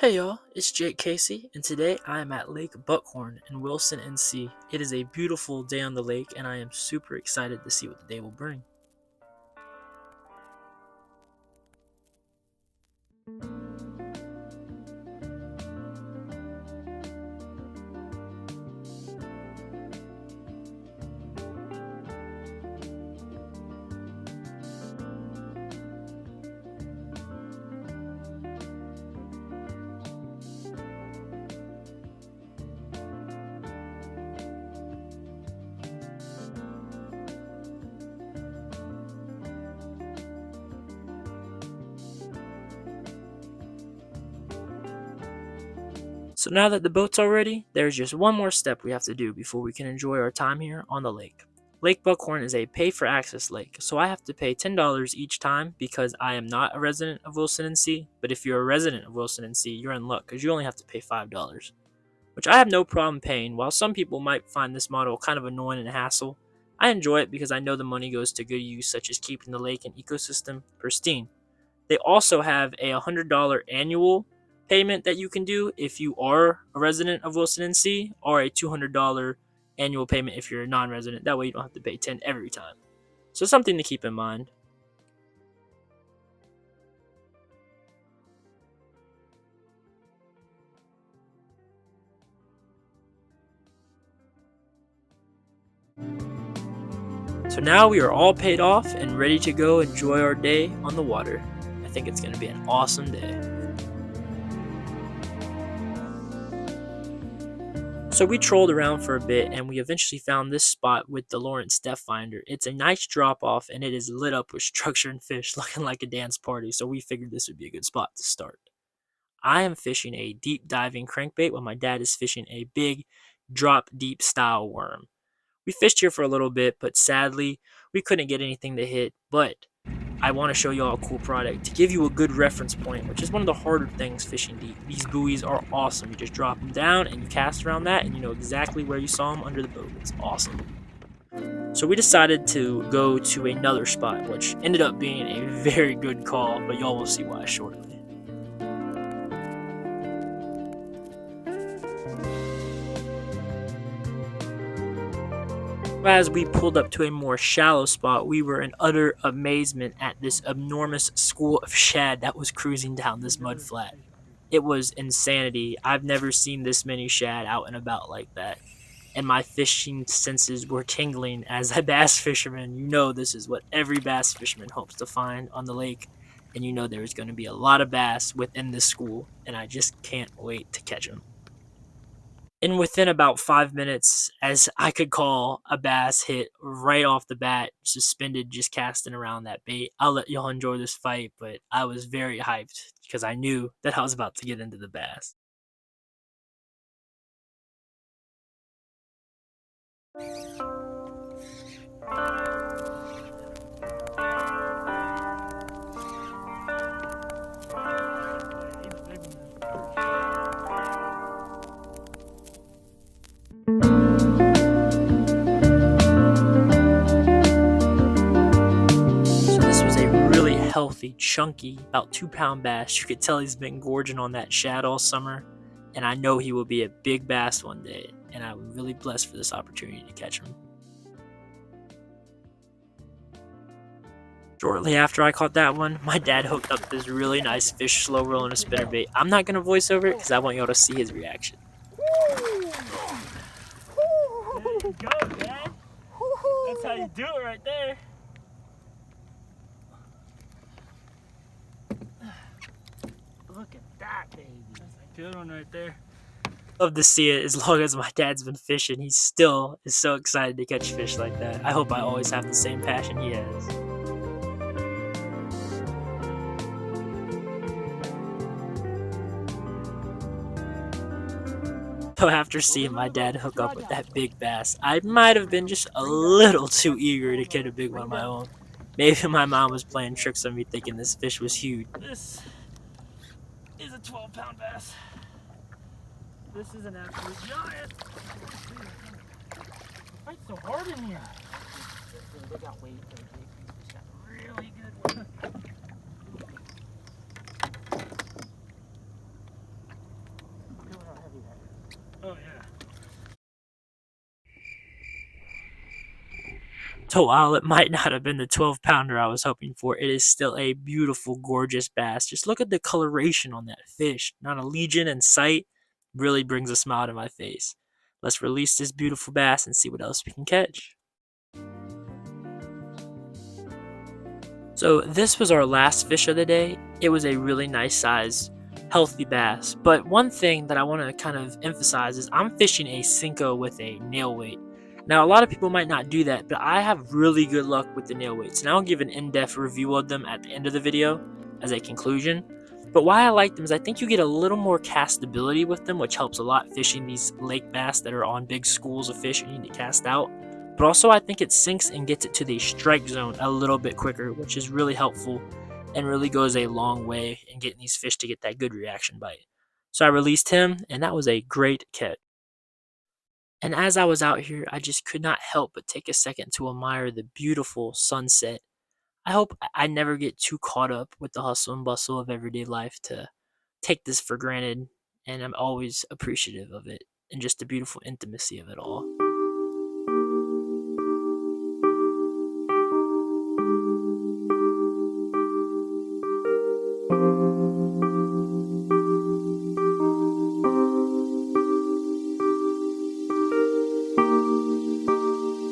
Hey y'all, it's Jake Casey, and today I am at Lake Buckhorn in Wilson, NC. It is a beautiful day on the lake, and I am super excited to see what the day will bring. So now that the boat's all ready, there's just one more step we have to do before we can enjoy our time here on the lake. Lake Buckhorn is a pay-for-access lake, so I have to pay $10 each time because I am not a resident of Wilson, NC, but if you're a resident of Wilson, NC, you're in luck because you only have to pay $5. Which I have no problem paying. While some people might find this model kind of annoying and a hassle, I enjoy it because I know the money goes to good use, such as keeping the lake and ecosystem pristine. They also have a $100 annual payment that you can do if you are a resident of Wilson, NC, or a $200 annual payment if you're a non-resident. That way you don't have to pay 10 every time. So something to keep in mind. So now we are all paid off and ready to go enjoy our day on the water. I think it's going to be an awesome day. So we trolled around for a bit and we eventually found this spot with the Lawrence Depth Finder. It's a nice drop off and it is lit up with structure and fish looking like a dance party, so we figured this would be a good spot to start. I am fishing a deep diving crankbait while my dad is fishing a big drop deep style worm. We fished here for a little bit, but sadly, we couldn't get anything to hit. But I want to show you all a cool product to give you a good reference point, which is one of the harder things fishing deep. These buoys are awesome. You just drop them down and you cast around that, and you know exactly where you saw them under the boat. It's awesome. So we decided to go to another spot, which ended up being a very good call, but y'all will see why shortly. As we pulled up to a more shallow spot, we were in utter amazement at this enormous school of shad that was cruising down this mud flat. It was insanity. I've never seen this many shad out and about like that. And my fishing senses were tingling as a bass fisherman. You know this is what every bass fisherman hopes to find on the lake. And you know there's going to be a lot of bass within this school. And I just can't wait to catch them. And within about 5 minutes, as I could call, a bass hit right off the bat, suspended, just casting around that bait. I'll let y'all enjoy this fight, but I was very hyped because I knew that I was about to get into the bass. So this was a really healthy, chunky, about 2 pound bass. You could tell he's been gorging on that shad all summer, and I know he will be a big bass one day, and I'm really blessed for this opportunity to catch him. Shortly after I caught that one, my dad hooked up this really nice fish slow roll and a spinnerbait. I'm not going to voice over it because I want y'all to see his reaction. There you go, Dad. That's how you do it right there. Look at that, baby. That's a good one right there. Love to see it. As long as my dad's been fishing, he still is so excited to catch fish like that. I hope I always have the same passion he has. So after seeing my dad hook up with that big bass, I might have been just a little too eager to get a big one of my own. Maybe my mom was playing tricks on me thinking this fish was huge. This is a 12-pound bass. This is an absolute giant. Fight so hard in here. They got weight. They got really good weight. Oh yeah. So while it might not have been the 12-pounder I was hoping for, it is still a beautiful, gorgeous bass. Just look at the coloration on that fish. Not a legion in sight really brings a smile to my face. Let's release this beautiful bass and see what else we can catch. So this was our last fish of the day. It was a really nice size, healthy bass. But one thing that I want to kind of emphasize is I'm fishing a Cinco with a nail weight. Now a lot of people might not do that, but I have really good luck with the nail weights. And I'll give an in-depth review of them at the end of the video as a conclusion. But why I like them is I think you get a little more castability with them, which helps a lot fishing these lake bass that are on big schools of fish you need to cast out. But also I think it sinks and gets it to the strike zone a little bit quicker, which is really helpful and really goes a long way in getting these fish to get that good reaction bite. So I released him, and that was a great catch. And as I was out here, I just could not help but take a second to admire the beautiful sunset. I hope I never get too caught up with the hustle and bustle of everyday life to take this for granted, and I'm always appreciative of it and just the beautiful intimacy of it all.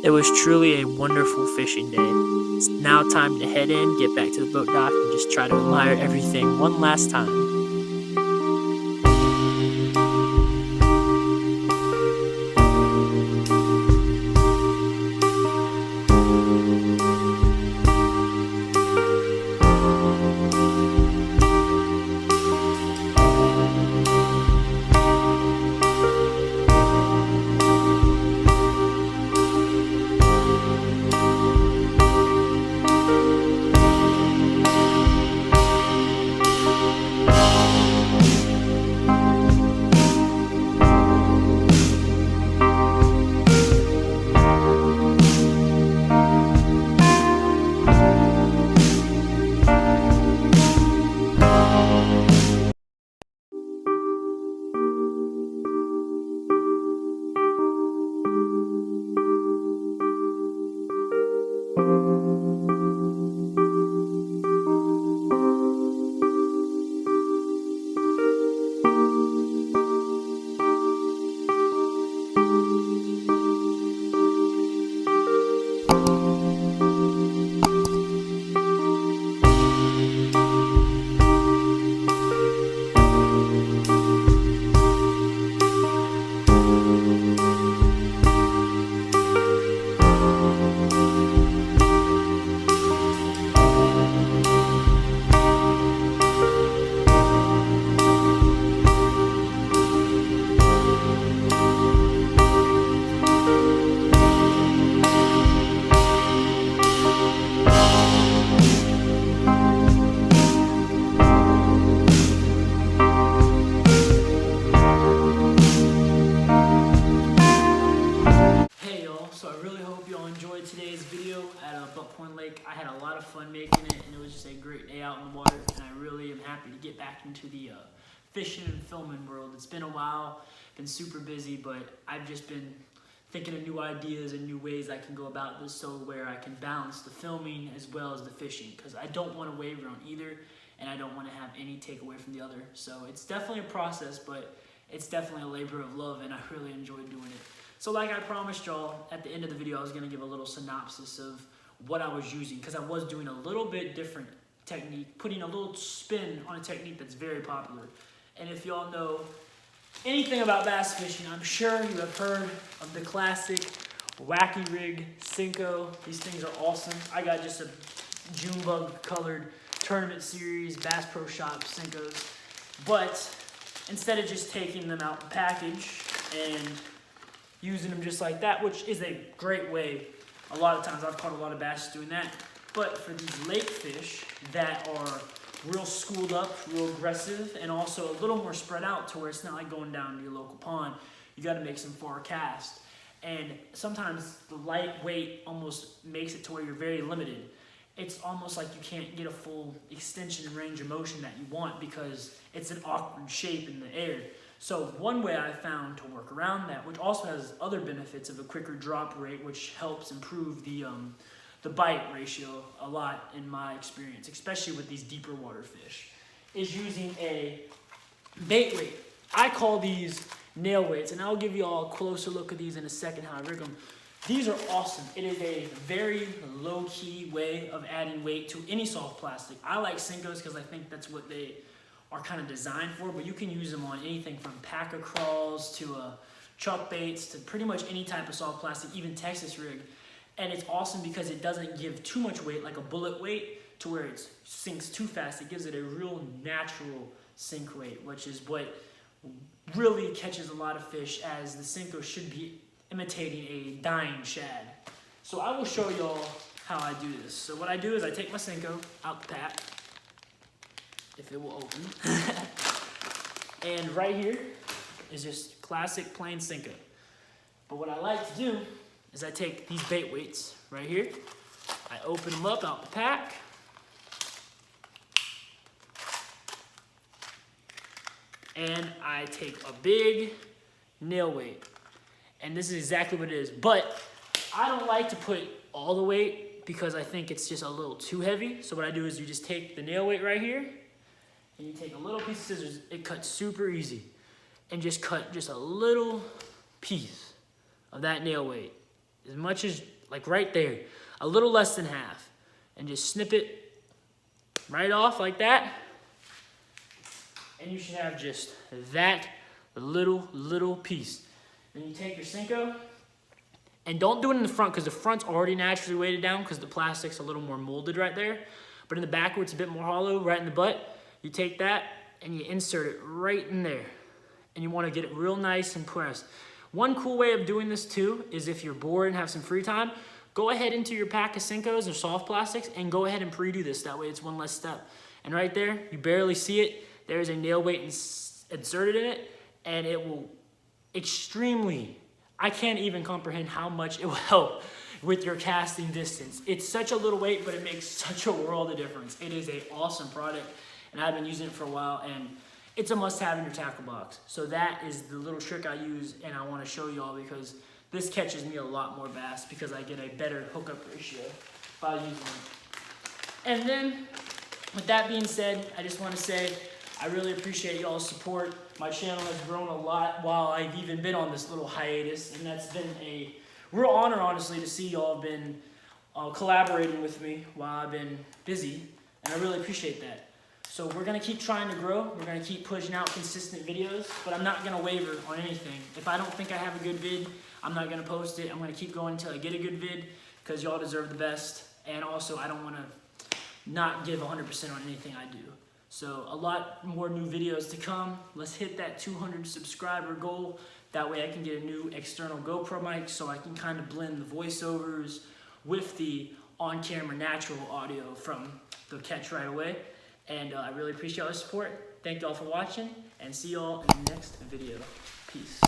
It was truly a wonderful fishing day. It's now time to head in, get back to the boat dock, and just try to admire everything one last time. Hey y'all, so I really hope y'all enjoyed today's video at Buckhorn Lake. I had a lot of fun making it, and it was just a great day out in the water, and I really am happy to get back into the fishing and filming world. It's been a while, been super busy, but I've just been thinking of new ideas and new ways I can go about this so where I can balance the filming as well as the fishing, because I don't want to waver on either, and I don't want to have any take away from the other. So it's definitely a process, but it's definitely a labor of love, and I really enjoy doing it. So like I promised y'all, at the end of the video, I was going to give a little synopsis of what I was using, because I was doing a little bit different technique, putting a little spin on a technique that's very popular. And if y'all know anything about bass fishing, I'm sure you have heard of the classic wacky rig Cinco. These things are awesome. I got just a June bug colored tournament series Bass Pro Shop Cincos. But instead of just taking them out the package and using them just like that, which is a great way. A lot of times I've caught a lot of bass doing that. But for these lake fish that are real schooled up, real aggressive, and also a little more spread out to where it's not like going down to your local pond, you got to make some far casts. And sometimes the lightweight almost makes it to where you're very limited. It's almost like you can't get a full extension and range of motion that you want because it's an awkward shape in the air. So one way I found to work around that, which also has other benefits of a quicker drop rate, which helps improve the bite ratio a lot in my experience, especially with these deeper water fish, is using a bait weight. I call these nail weights, and I'll give you all a closer look at these in a second, how I rig them. These are awesome. It is a very low-key way of adding weight to any soft plastic. I like Senkos because I think that's what they are kind of designed for, but you can use them on anything from pack of crawls to chuck baits to pretty much any type of soft plastic, even Texas rig. And it's awesome because it doesn't give too much weight, like a bullet weight, to where it sinks too fast. It gives it a real natural sink weight, which is what really catches a lot of fish, as the Senko should be imitating a dying shad. So I will show y'all how I do this. So what I do is I take my Senko out the pack, if it will open, and right here is just classic plain Senko. But what I like to do is I take these bait weights right here, I open them up out the pack, and I take a big nail weight. And this is exactly what it is. But I don't like to put all the weight because I think it's just a little too heavy. So what I do is you just take the nail weight right here, and you take a little piece of scissors. It cuts super easy. And just cut just a little piece of that nail weight. As much as, like right there, a little less than half. And just snip it right off like that. And you should have just that little piece. Then you take your Senko, and don't do it in the front because the front's already naturally weighted down because the plastic's a little more molded right there. But in the back where it's a bit more hollow, right in the butt, you take that and you insert it right in there. And you want to get it real nice and pressed. One cool way of doing this too is if you're bored and have some free time, go ahead into your pack of Senkos or soft plastics and go ahead and pre-do this. That way it's one less step. And right there, you barely see it. There's a nail weight inserted in it, and it will extremely, I can't even comprehend how much it will help with your casting distance. It's such a little weight, but it makes such a world of difference. It is an awesome product, and I've been using it for a while, and it's a must-have in your tackle box. So that is the little trick I use, and I want to show y'all because this catches me a lot more bass because I get a better hookup ratio by using it. And then, with that being said, I just want to say I really appreciate y'all's support. My channel has grown a lot while I've even been on this little hiatus, and that's been a real honor, honestly, to see y'all have been collaborating with me while I've been busy, and I really appreciate that. So we're going to keep trying to grow. We're going to keep pushing out consistent videos, but I'm not going to waver on anything. If I don't think I have a good vid, I'm not going to post it. I'm going to keep going until I get a good vid because y'all deserve the best, and also I don't want to not give 100% on anything I do. So a lot more new videos to come. Let's hit that 200 subscriber goal. That way I can get a new external GoPro mic so I can kind of blend the voiceovers with the on-camera natural audio from the catch right away. And I really appreciate all the support. Thank you all for watching, and see y'all in the next video. Peace.